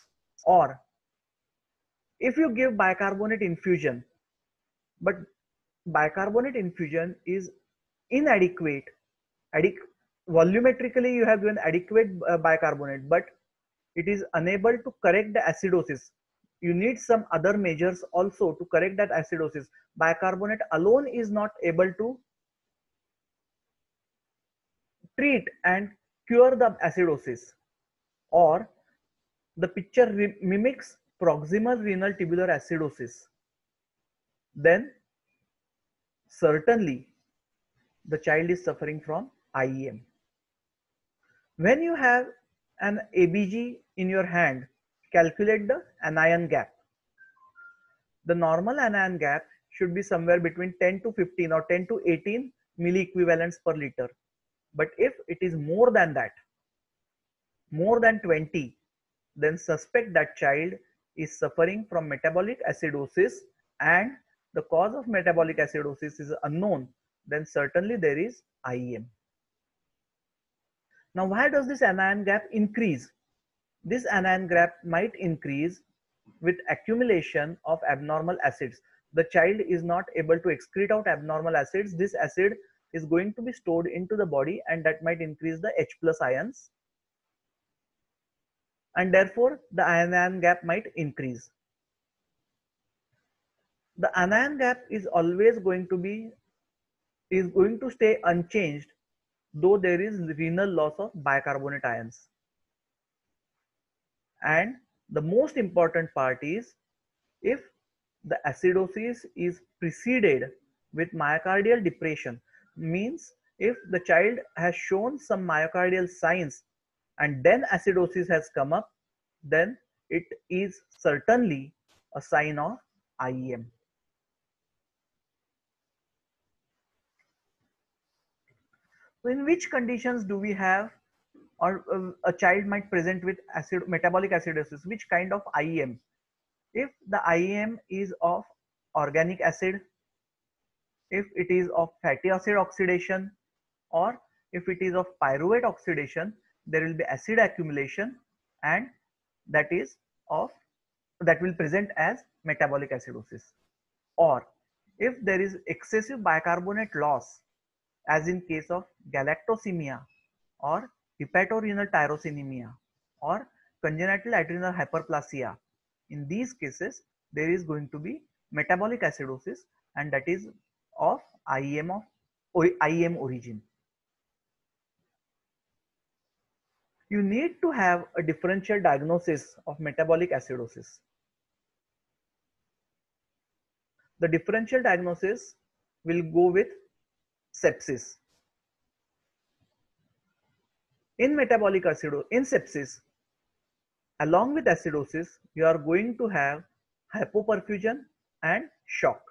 or if you give bicarbonate infusion, but bicarbonate infusion is inadequate, volumetrically you have given adequate bicarbonate, but it is unable to correct the acidosis. You need some other measures also to correct that acidosis. Bicarbonate alone is not able to treat and cure the acidosis, or the picture mimics proximal renal tubular acidosis, then certainly the child is suffering from IEM. When you have an ABG in your hand, calculate the anion gap. The normal anion gap should be somewhere between 10 to 15 or 10 to 18 milliequivalents per liter. But if it is more than that, more than 20, then suspect that child is suffering from metabolic acidosis, and the cause of metabolic acidosis is unknown, then certainly there is IEM. Now, why does this anion gap increase? This anion gap might increase with accumulation of abnormal acids. The child is not able to excrete out abnormal acids. This acid is going to be stored into the body, and that might increase the H plus ions, and therefore the anion gap might increase. The anion gap is always going to stay unchanged though there is renal loss of bicarbonate ions. And the most important part is, if the acidosis is preceded with myocardial depression, means if the child has shown some myocardial signs and then acidosis has come up, then it is certainly a sign of IEM. So in which conditions do we have, or a child might present with metabolic acidosis? Which kind of IEM? If the IEM is of organic acid, if it is of fatty acid oxidation, or if it is of pyruvate oxidation, there will be acid accumulation, and that will present as metabolic acidosis. Or if there is excessive bicarbonate loss, as in case of galactosemia or hepatorenal tyrosinemia or congenital adrenal hyperplasia, in these cases there is going to be metabolic acidosis, and that is of IEM origin. You need to have a differential diagnosis of metabolic acidosis. The differential diagnosis will go with sepsis. In sepsis, along with acidosis, you are going to have hypoperfusion and shock.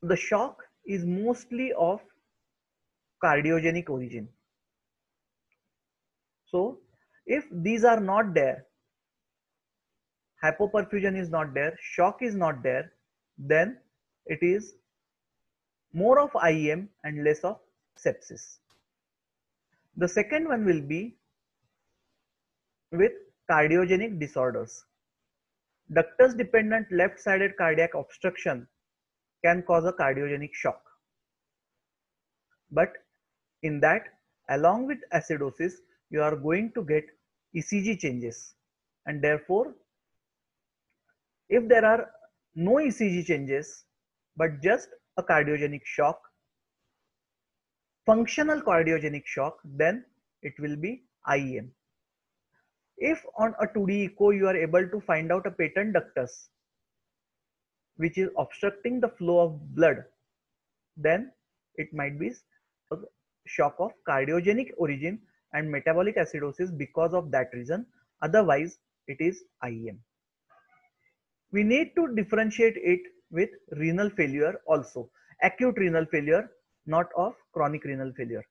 The shock is mostly of cardiogenic origin. So if these are not there, hypoperfusion is not there, shock is not there, then it is more of IEM and less of sepsis. The second one will be with cardiogenic disorders. Ductus dependent left-sided cardiac obstruction can cause a cardiogenic shock. But in that, along with acidosis, you are going to get ECG changes. And therefore, if there are no ECG changes, but just a cardiogenic shock, functional cardiogenic shock, then it will be IEM. If on a 2D echo you are able to find out a patent ductus which is obstructing the flow of blood, then it might be a shock of cardiogenic origin and metabolic acidosis because of that reason. Otherwise, it is IEM. We need to differentiate it with renal failure also. Acute renal failure, not of chronic renal failure.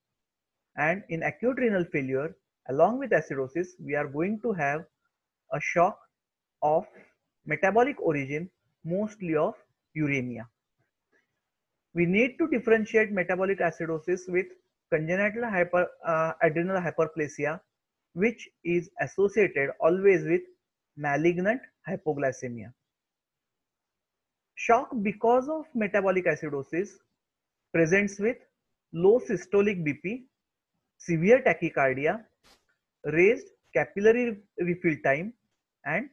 And in acute renal failure, along with acidosis, we are going to have a shock of metabolic origin, mostly of uremia. We need to differentiate metabolic acidosis with congenital adrenal hyperplasia, which is associated always with malignant hypoglycemia. Shock because of metabolic acidosis presents with low systolic BP, severe tachycardia, raised capillary refill time, and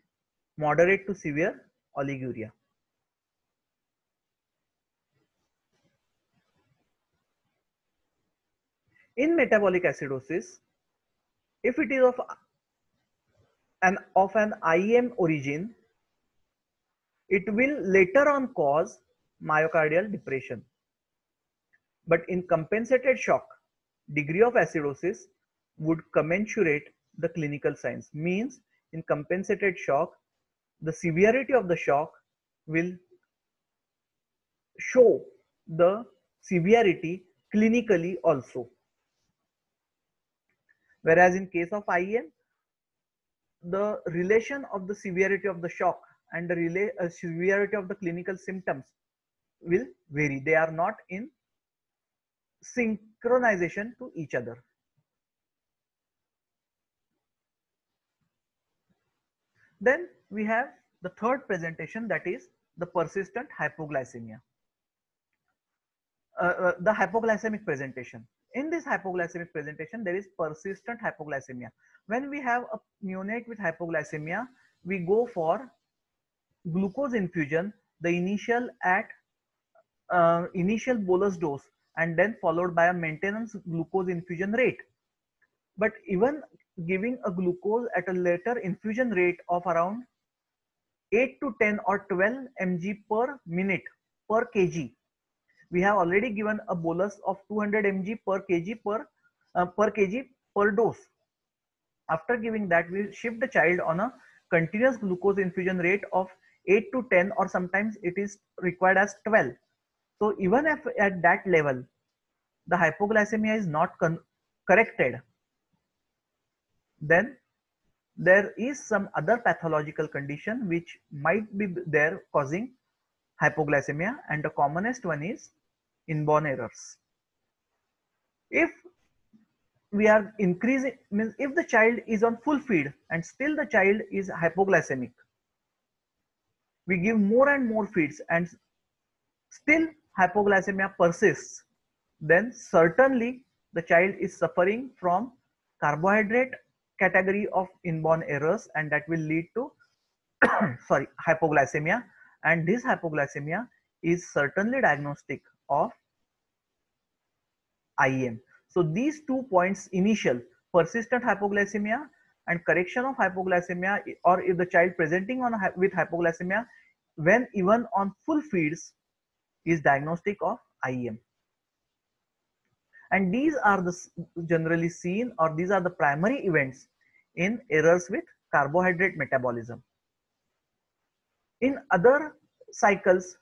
moderate to severe oliguria. In metabolic acidosis, if it is of an IEM origin, it will later on cause myocardial depression. But in compensated shock, degree of acidosis would commensurate the clinical signs. Means in compensated shock, the severity of the shock will show the severity clinically also. Whereas in case of IEM, the relation of the severity of the shock and the severity of the clinical symptoms will vary. They are not in synchronization to each other. Then we have the third presentation, that is the persistent hypoglycemia. The hypoglycemic presentation. In this hypoglycemic presentation, there is persistent hypoglycemia. When we have a neonate with hypoglycemia, we go for glucose infusion, the initial bolus dose, and then followed by a maintenance glucose infusion rate. But even giving a glucose at a later infusion rate of around 8 to 10 or 12 mg per minute per kg, we have already given a bolus of 200 mg per kg per dose. After giving that, we shift the child on a continuous glucose infusion rate of 8 to 10, or sometimes it is required as 12. So even if at that level the hypoglycemia is not corrected, then there is some other pathological condition which might be there causing hypoglycemia, and the commonest one is inborn errors. If we are increasing, means if the child is on full feed and still the child is hypoglycemic, we give more and more feeds and still hypoglycemia persists, then certainly the child is suffering from carbohydrate category of inborn errors, and that will lead to hypoglycemia, and this hypoglycemia is certainly diagnostic of IEM. So these 2 points, initial persistent hypoglycemia and correction of hypoglycemia, or if the child presenting with hypoglycemia when even on full feeds, is diagnostic of IEM. And these are the generally seen, or these are the primary events in errors with carbohydrate metabolism. In other cycles,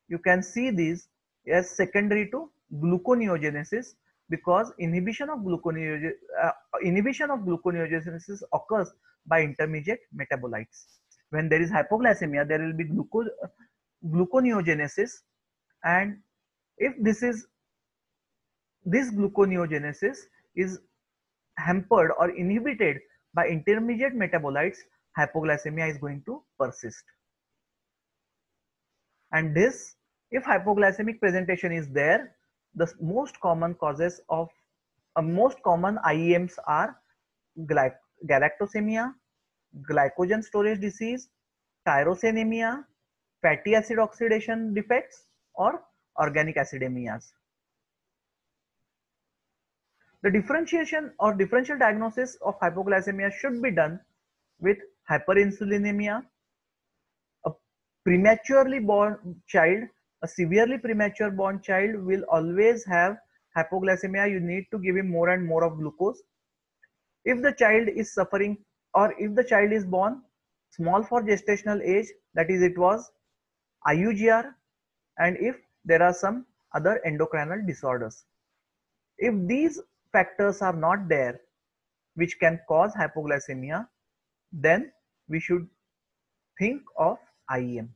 you can see these as secondary to gluconeogenesis, because inhibition of gluconeogenesis occurs by intermediate metabolites. When there is hypoglycemia, there will be gluconeogenesis, and If this gluconeogenesis is hampered or inhibited by intermediate metabolites, hypoglycemia is going to persist. And this, if hypoglycemic presentation is there, the most common causes of most common IEMs are galactosemia, glycogen storage disease, tyrosinemia, fatty acid oxidation defects, or organic acidemias. The differentiation or differential diagnosis of hypoglycemia should be done with hyperinsulinemia. A prematurely born child, a severely premature born child will always have hypoglycemia. You need to give him more and more of glucose. If the child is suffering, or if the child is born small for gestational age, that is, it was IUGR, and if there are some other endocrinal disorders. If these factors are not there, which can cause hypoglycemia, then we should think of IEM.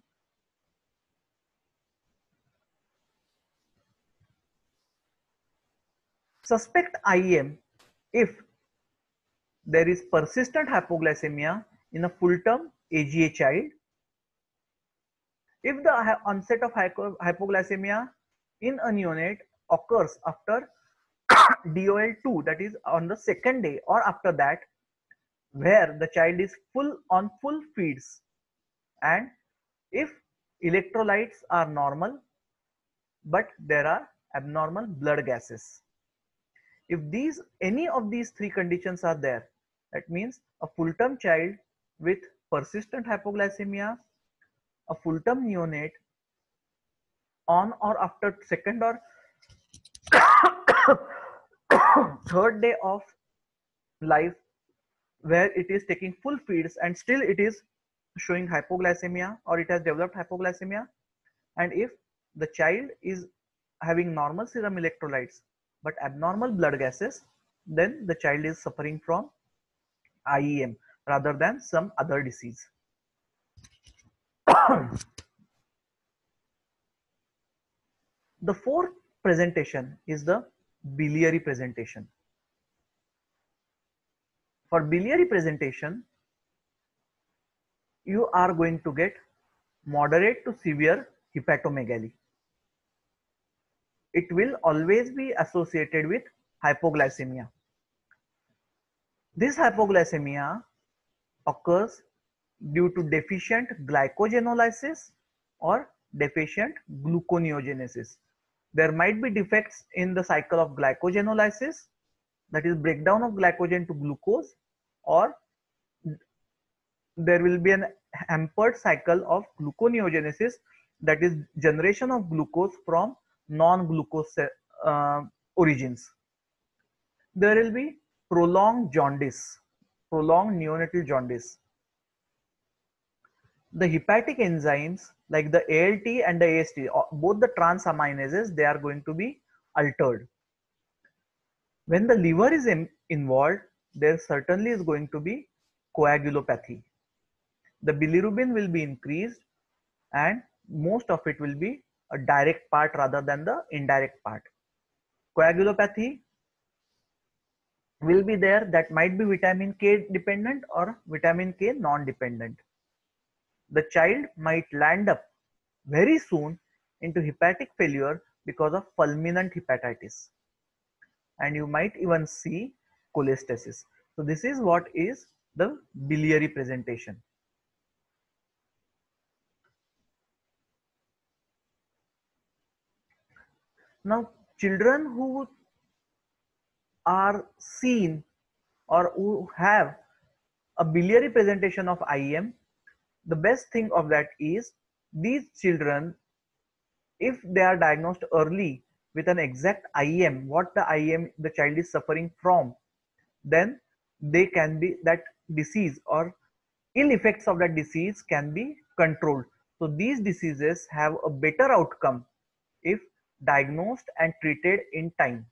Suspect IEM if there is persistent hypoglycemia in a full-term AGA child. If the onset of hypoglycemia in a neonate occurs after DOL2, that is on the second day or after that, where the child is on full feeds, and if electrolytes are normal but there are abnormal blood gases. If any of these three conditions are there, that means a full-term child with persistent hypoglycemia, a full-term neonate on or after second or third day of life, where it is taking full feeds and still it is showing hypoglycemia or it has developed hypoglycemia, and if the child is having normal serum electrolytes but abnormal blood gases, then the child is suffering from IEM rather than some other disease. The fourth presentation is the biliary presentation. For biliary presentation, you are going to get moderate to severe hepatomegaly. It will always be associated with hypoglycemia. This hypoglycemia occurs due to deficient glycogenolysis or deficient gluconeogenesis. There might be defects in the cycle of glycogenolysis, that is breakdown of glycogen to glucose, or there will be an hampered cycle of gluconeogenesis, that is generation of glucose from non-glucose origins. There will be prolonged jaundice, prolonged neonatal jaundice. The hepatic enzymes like the ALT and the AST, both the transaminases, they are going to be altered. When the liver is involved, there certainly is going to be coagulopathy. The bilirubin will be increased and most of it will be a direct part rather than the indirect part. Coagulopathy will be there, that might be vitamin K dependent or vitamin K non-dependent. The child might land up very soon into hepatic failure because of fulminant hepatitis, and you might even see cholestasis. So this is what is the biliary presentation. Now, children who are seen or who have a biliary presentation of IEM, the best thing of that is these children, if they are diagnosed early with an exact IEM, what the IEM the child is suffering from, then they can be, that disease or ill effects of that disease can be controlled. So these diseases have a better outcome if diagnosed and treated in time.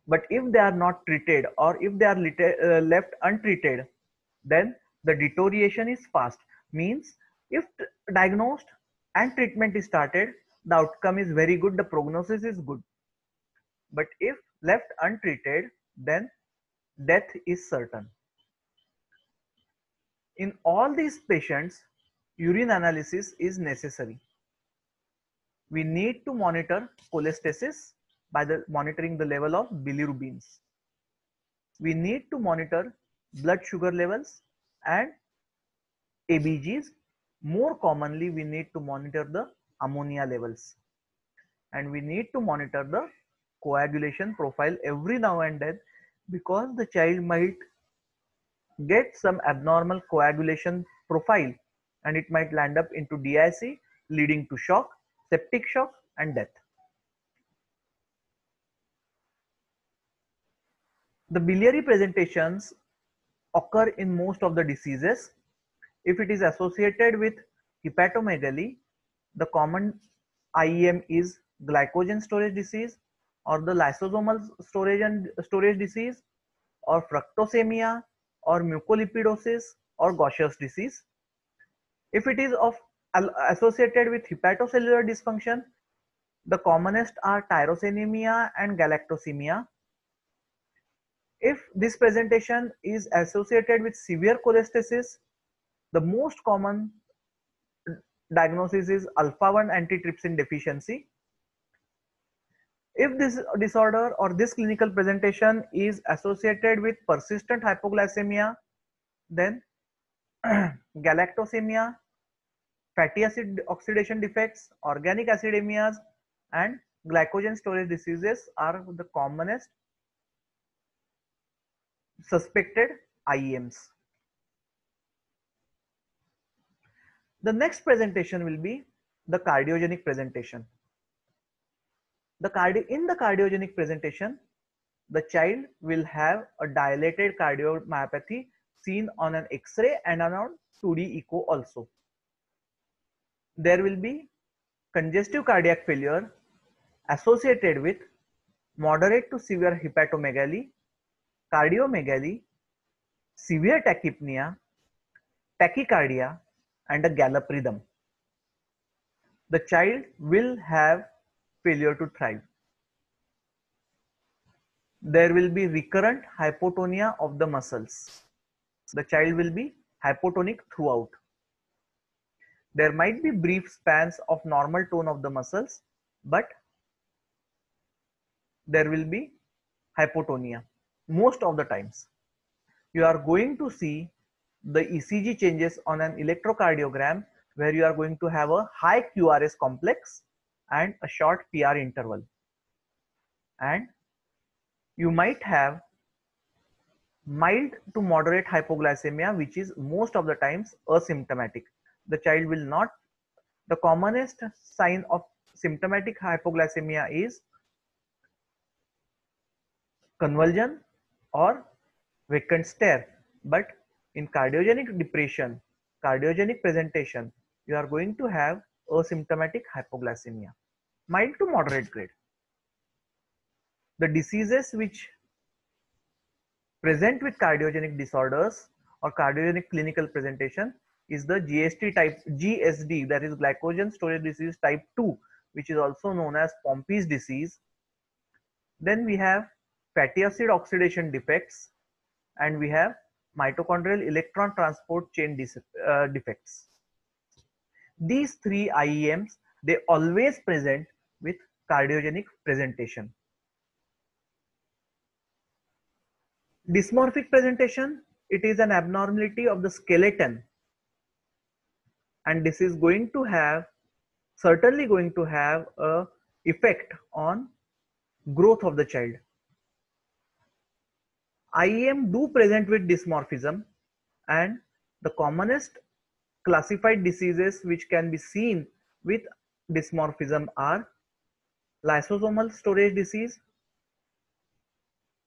But if they are not treated or if they are left untreated, then the deterioration is fast. Means if diagnosed and treatment is started, the outcome is very good, the prognosis is good. But if left untreated, then death is certain. In all these patients, urine analysis is necessary. We need to monitor cholestasis by monitoring the level of bilirubins. We need to monitor blood sugar levels and ABGs. More commonly, we need to monitor the ammonia levels. And we need to monitor the coagulation profile every now and then, because the child might get some abnormal coagulation profile and it might land up into DIC, leading to shock, septic shock and death. The biliary presentations occur in most of the diseases. If it is associated with hepatomegaly, the common IEM is glycogen storage disease, or the lysosomal storage disease, or fructosemia, or mucolipidosis, or Gaucher's disease. If it is associated with hepatocellular dysfunction, the commonest are tyrosinemia and galactosemia. If this presentation is associated with severe cholestasis, the most common diagnosis is alpha-1 antitrypsin deficiency. If this disorder or this clinical presentation is associated with persistent hypoglycemia, then galactosemia, fatty acid oxidation defects, organic acidemias, and glycogen storage diseases are the commonest suspected IEMs. The next presentation will be the cardiogenic presentation. In the cardiogenic presentation, the child will have a dilated cardiomyopathy seen on an X-ray and on 2D echo also. There will be congestive cardiac failure associated with moderate to severe hepatomegaly, cardiomegaly, severe tachypnea, tachycardia, and a gallop rhythm. The child will have failure to thrive. There will be recurrent hypotonia of the muscles. The child will be hypotonic throughout. There might be brief spans of normal tone of the muscles, but there will be hypotonia most of the times. You are going to see the ECG changes on an electrocardiogram, where you are going to have a high QRS complex and a short PR interval. And you might have mild to moderate hypoglycemia, which is most of the times asymptomatic. The child will not, the commonest sign of symptomatic hypoglycemia is convulsion or vacant stare. But in cardiogenic depression, cardiogenic presentation, you are going to have asymptomatic hypoglycemia, mild to moderate grade. The diseases which present with cardiogenic disorders or cardiogenic clinical presentation is the GSD, that is glycogen storage disease type 2, which is also known as Pompey's disease. Then we have fatty acid oxidation defects, and we have mitochondrial electron transport chain defects. These three IEMs, they always present with cardiogenic presentation. Dysmorphic presentation, it is an abnormality of the skeleton, and this is going to have, certainly going to have a effect on growth of the child. IEM do present with dysmorphism, and the commonest classified diseases which can be seen with dysmorphism are lysosomal storage disease,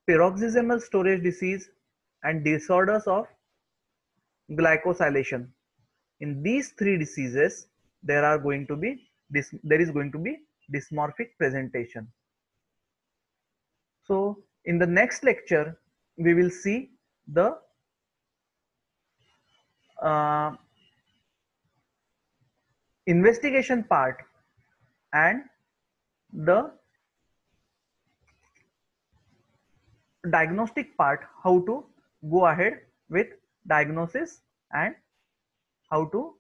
peroxisomal storage disease, and disorders of glycosylation. In these three diseases, there is going to be dysmorphic presentation. So in the next lecture, we will see the investigation part and the diagnostic part, how to go ahead with diagnosis and how to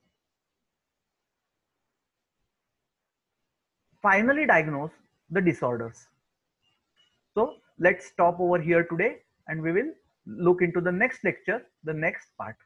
finally diagnose the disorders. So let's stop over here today and we will look into the next lecture, the next part.